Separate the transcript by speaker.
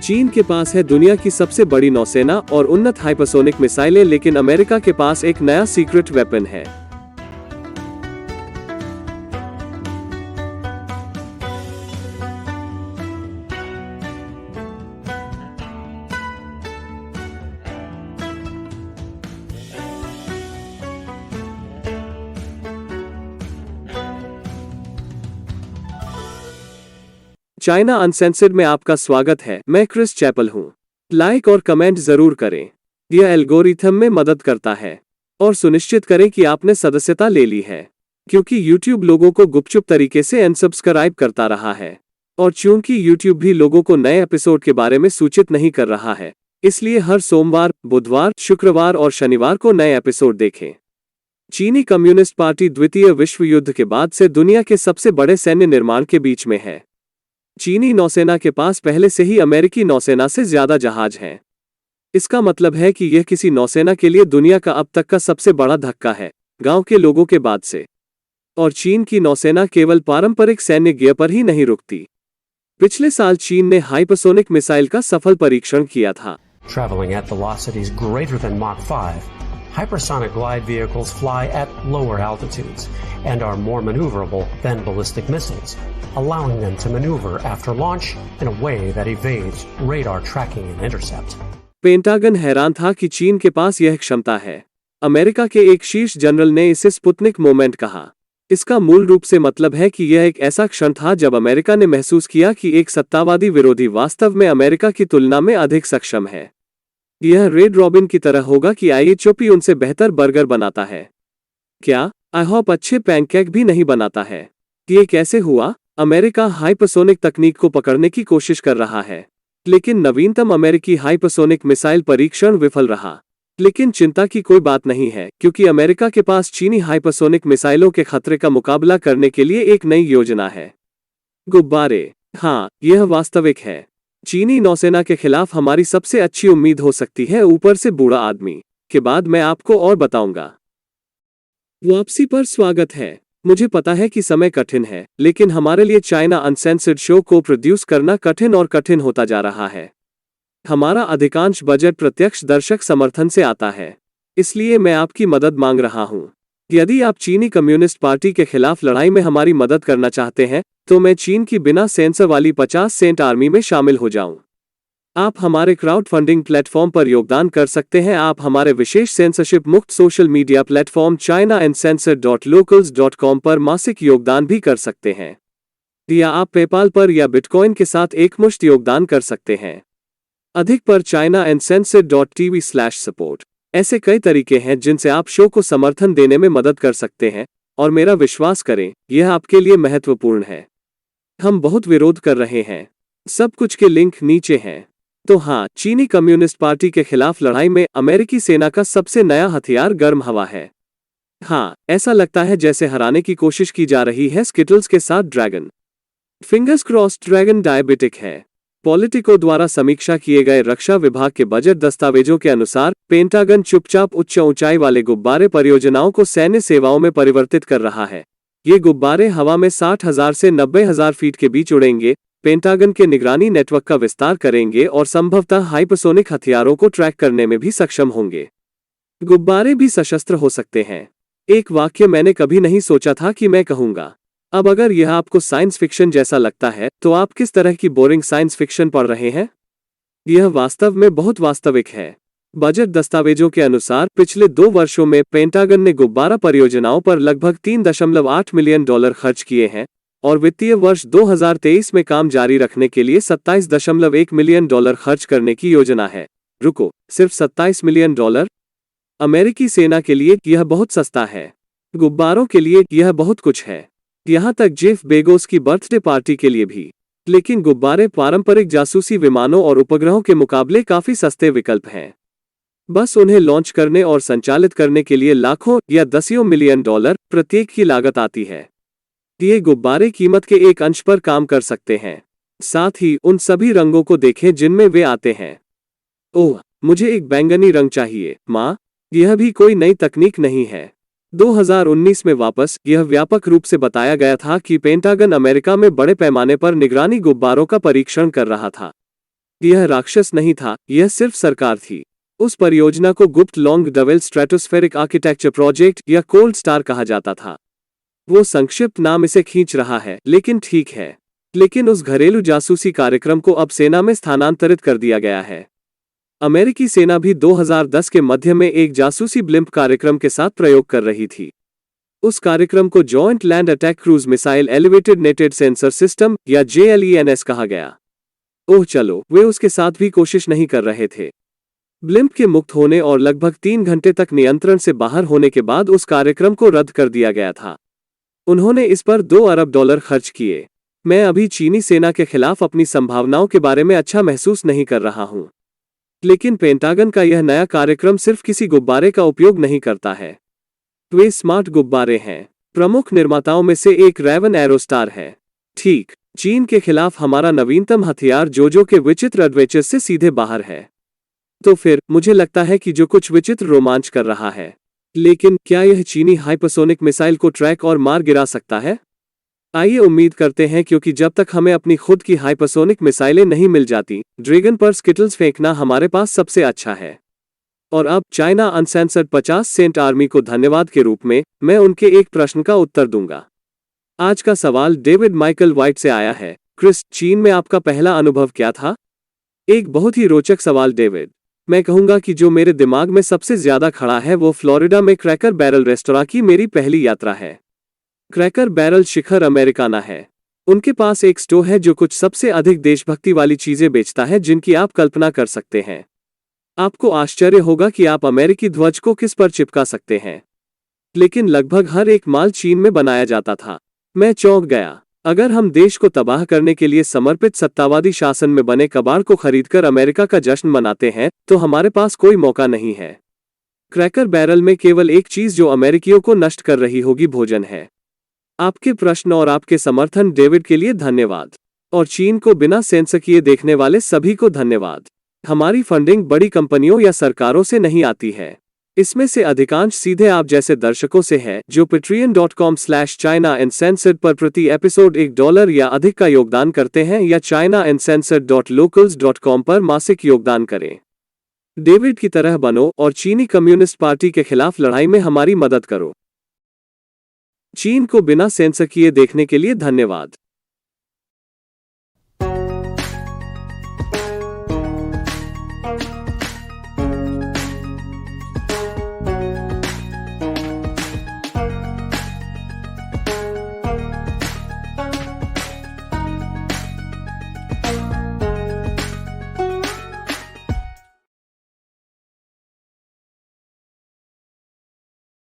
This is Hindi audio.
Speaker 1: चीन के पास है दुनिया की सबसे बड़ी नौसेना और उन्नत हाइपरसोनिक मिसाइलें, लेकिन अमेरिका के पास एक नया सीक्रेट वेपन है। चाइना अनसेंसर्ड में आपका स्वागत है। मैं क्रिस चैपल हूं। लाइक और कमेंट जरूर करें, यह एल्गोरिथम में मदद करता है। और सुनिश्चित करें कि आपने सदस्यता ले ली है, क्योंकि YouTube लोगों को गुपचुप तरीके से अनसब्सक्राइब करता रहा है। और चूंकि YouTube भी लोगों को नए एपिसोड के बारे में सूचित नहीं कर रहा है, इसलिए हर सोमवार, बुधवार, शुक्रवार और शनिवार को नए एपिसोड देखें। चीनी कम्युनिस्ट पार्टी द्वितीय विश्व युद्ध के बाद से दुनिया के सबसे बड़े सैन्य निर्माण के बीच में है। चीनी नौसेना के पास पहले से ही अमेरिकी नौसेना से ज्यादा जहाज हैं। इसका मतलब है कि यह किसी नौसेना के लिए दुनिया का अब तक का सबसे बड़ा धक्का है, गांव के लोगों के बाद से। और चीन की नौसेना केवल पारंपरिक सैन्य गियर पर ही नहीं रुकती। पिछले साल चीन ने हाइपरसोनिक मिसाइल का सफल परीक्षण किया था।
Speaker 2: Traveling at velocities greater than Mach 5, hypersonic glide vehicles fly at lower altitudes and are more maneuverable than ballistic missiles, allowing them to maneuver after launch in a way that evades radar tracking and intercept.
Speaker 1: Pentagon हैरान था कि चीन के पास यह क्षमता है। अमेरिका के एक शीर्ष जनरल ने इसे स्पुतनिक मोमेंट कहा। इसका मूल रूप से मतलब है कि यह एक ऐसा क्षण था जब अमेरिका ने महसूस किया कि एक सत्तावादी विरोधी वास्तव में अमेरिका की तुलना में अधिक सक्षम है। यह रेड रॉबिन की तरह होगा कि आईएचओपी उनसे बेहतर बर्गर बनाता है, क्या आई होप अच्छे पैनकेक भी नहीं बनाता है। ये कैसे हुआ? अमेरिका हाइपरसोनिक तकनीक को पकड़ने की कोशिश कर रहा है, लेकिन नवीनतम अमेरिकी हाइपरसोनिक मिसाइल परीक्षण विफल रहा। लेकिन चिंता की कोई बात नहीं है, क्योंकि अमेरिका के पास चीनी हाइपरसोनिक मिसाइलों के खतरे का मुकाबला करने के लिए एक नई योजना है। गुब्बारे। हाँ, यह वास्तविक है। चीनी नौसेना के खिलाफ हमारी सबसे अच्छी उम्मीद हो सकती है ऊपर से बूढ़ा आदमी। के बाद मैं आपको और बताऊंगा। वापसी पर स्वागत है। मुझे पता है कि समय कठिन है, लेकिन हमारे लिए चाइना अनसेंसर्ड शो को प्रोड्यूस करना कठिन और कठिन होता जा रहा है। हमारा अधिकांश बजट प्रत्यक्ष दर्शक समर्थन से आता है, इसलिए मैं आपकी मदद मांग रहा हूं। यदि आप चीनी कम्युनिस्ट पार्टी के खिलाफ लड़ाई में हमारी मदद करना चाहते हैं, तो मैं चीन की बिना सेंसर वाली 50 सेंट आर्मी में शामिल हो जाऊं। आप हमारे क्राउड फंडिंग प्लेटफॉर्म पर योगदान कर सकते हैं। आप हमारे विशेष सेंसरशिप मुक्त सोशल मीडिया प्लेटफॉर्म chinauncensored.locals.com पर मासिक योगदान भी कर सकते हैं, या आप पेपाल पर या बिटकॉइन के साथ एकमुश्त योगदान कर सकते हैं। अधिक पर chinauncensored.tv/support। ऐसे कई तरीके हैं जिनसे आप शो को समर्थन देने में मदद कर सकते हैं, और मेरा विश्वास करें, यह आपके लिए महत्वपूर्ण है। हम बहुत विरोध कर रहे हैं। सब कुछ के लिंक नीचे हैं। तो हाँ, चीनी कम्युनिस्ट पार्टी के खिलाफ लड़ाई में अमेरिकी सेना का सबसे नया हथियार गर्म हवा है। हाँ, ऐसा लगता है जैसे हराने की कोशिश की जा रही है स्किटल्स के साथ dragon. Fingers crossed, dragon diabetic है। पॉलिटिको द्वारा समीक्षा किए गए रक्षा विभाग के बजट दस्तावेजों के अनुसार पेंटागन चुपचाप उच्च ऊंचाई वाले गुब्बारे परियोजनाओं को सैन्य सेवाओं में परिवर्तित कर रहा है। ये गुब्बारे हवा में 60,000 से 90,000 फीट के बीच उड़ेंगे, पेंटागन के निगरानी नेटवर्क का विस्तार करेंगे और संभवतः हाइपरसोनिक हथियारों को ट्रैक करने में भी सक्षम होंगे। गुब्बारे भी सशस्त्र हो सकते हैं। एक वाक्य मैंने कभी नहीं सोचा था कि मैं कहूंगा। अब अगर यह आपको साइंस फिक्शन जैसा लगता है, तो आप किस तरह की बोरिंग साइंस फिक्शन पढ़ रहे हैं? यह वास्तव में बहुत वास्तविक है। बजट दस्तावेजों के अनुसार पिछले 2 वर्षों में पेंटागन ने गुब्बारा परियोजनाओं पर लगभग $3.8 मिलियन खर्च किए हैं, और वित्तीय वर्ष 2023 में काम जारी रखने के लिए $27.1 मिलियन खर्च करने की योजना है। रुको, सिर्फ $27 मिलियन? अमेरिकी सेना के लिए यह बहुत सस्ता है। गुब्बारों के लिए यह बहुत कुछ है, यहाँ तक जेफ बेजोस की बर्थडे पार्टी के लिए भी। लेकिन गुब्बारे पारंपरिक जासूसी विमानों और उपग्रहों के मुकाबले काफी सस्ते विकल्प हैं। बस उन्हें लॉन्च करने और संचालित करने के लिए लाखों या दसियों मिलियन डॉलर प्रत्येक की लागत आती है। ये गुब्बारे कीमत के एक अंश पर काम कर सकते हैं। साथ ही उन सभी रंगों को देखें जिनमें वे आते हैं। ओह, मुझे एक बैंगनी रंग चाहिए, माँ। यह भी कोई नई तकनीक नहीं है। 2019 में वापस यह व्यापक रूप से बताया गया था कि पेंटागन अमेरिका में बड़े पैमाने पर निगरानी गुब्बारों का परीक्षण कर रहा था। यह राक्षस नहीं था, यह सिर्फ सरकार थी। उस परियोजना को गुप्त लॉन्ग डवेल स्ट्रेटोस्फेरिक आर्किटेक्चर प्रोजेक्ट या कोल्ड स्टार कहा जाता था। वो संक्षिप्त नाम इसे खींच रहा है, लेकिन ठीक है। लेकिन उस घरेलू जासूसी कार्यक्रम को अब सेना में स्थानांतरित कर दिया गया है। अमेरिकी सेना भी 2010 के मध्य में एक जासूसी ब्लिम्प कार्यक्रम के साथ प्रयोग कर रही थी। उस कार्यक्रम को joint land attack cruise missile elevated netted sensor system या JLENS कहा गया। ओह चलो, वे उसके साथ भी कोशिश नहीं कर रहे थे। ब्लिम्प के मुक्त होने और लगभग 3 घंटे तक नियंत्रण से बाहर होने के बाद उस कार्यक्रम को रद्द कर दिया गया था। उन्होंने इस पर $2 अरब खर्च किए। मैं अभी चीनी सेना के खिलाफ अपनी संभावनाओं के बारे में अच्छा महसूस नहीं कर रहा हूं। लेकिन पेंटागन का यह नया कार्यक्रम सिर्फ किसी गुब्बारे का उपयोग नहीं करता है। वे स्मार्ट गुब्बारे हैं। प्रमुख निर्माताओं में से एक रेवन एरोस्टार है। ठीक, चीन के खिलाफ हमारा नवीनतम हथियार जोजो के विचित्र एडवेंचर्स से सीधे बाहर है। तो फिर मुझे लगता है कि जो कुछ विचित्र रोमांच कर रहा है। लेकिन क्या यह चीनी हाइपरसोनिक मिसाइल को ट्रैक और मार गिरा सकता है? आइए उम्मीद करते हैं, क्योंकि जब तक हमें अपनी खुद की हाइपरसोनिक मिसाइलें नहीं मिल जाती, ड्रैगन पर स्किटल्स फेंकना हमारे पास सबसे अच्छा है। और अब चाइना अनसेंसर्ड 50 सेंट आर्मी को धन्यवाद के रूप में मैं उनके एक प्रश्न का उत्तर दूंगा। आज का सवाल डेविड माइकल व्हाइट से आया है। क्रिस, चीन में आपका पहला अनुभव क्या था? एक बहुत ही रोचक सवाल डेविड। मैं कहूंगा कि जो मेरे दिमाग में सबसे ज्यादा खड़ा है वो फ्लोरिडा में क्रैकर बैरल रेस्तोरां की मेरी पहली यात्रा है। क्रैकर बैरल शिखर अमेरिकाना है। उनके पास एक स्टोर है जो कुछ सबसे अधिक देशभक्ति वाली चीजें बेचता है जिनकी आप कल्पना कर सकते हैं। आपको आश्चर्य होगा कि आप अमेरिकी ध्वज को किस पर चिपका सकते हैं, लेकिन लगभग हर एक माल चीन में बनाया जाता था। मैं चौंक गया। अगर हम देश को तबाह करने के लिए समर्पित सत्तावादी शासन में बने कबाड़ को खरीदकर अमेरिका का जश्न मनाते हैं, तो हमारे पास कोई मौका नहीं है। क्रैकर बैरल में केवल एक चीज जो अमेरिकियों को नष्ट कर रही होगी, भोजन है। आपके प्रश्न और आपके समर्थन डेविड के लिए धन्यवाद। और चीन को बिना सेंसर किए देखने वाले सभी को धन्यवाद। हमारी फंडिंग बड़ी कंपनियों या सरकारों से नहीं आती है। इसमें से अधिकांश सीधे आप जैसे दर्शकों से है, जो patreon.com/China Uncensored पर प्रति एपिसोड $1 या अधिक का योगदान करते हैं, या chinauncensored.locals.com पर मासिक योगदान करें। डेविड की तरह बनो और चीनी कम्युनिस्ट पार्टी के खिलाफ लड़ाई में हमारी मदद करो। चीन को बिना सेंसर किए देखने के लिए धन्यवाद।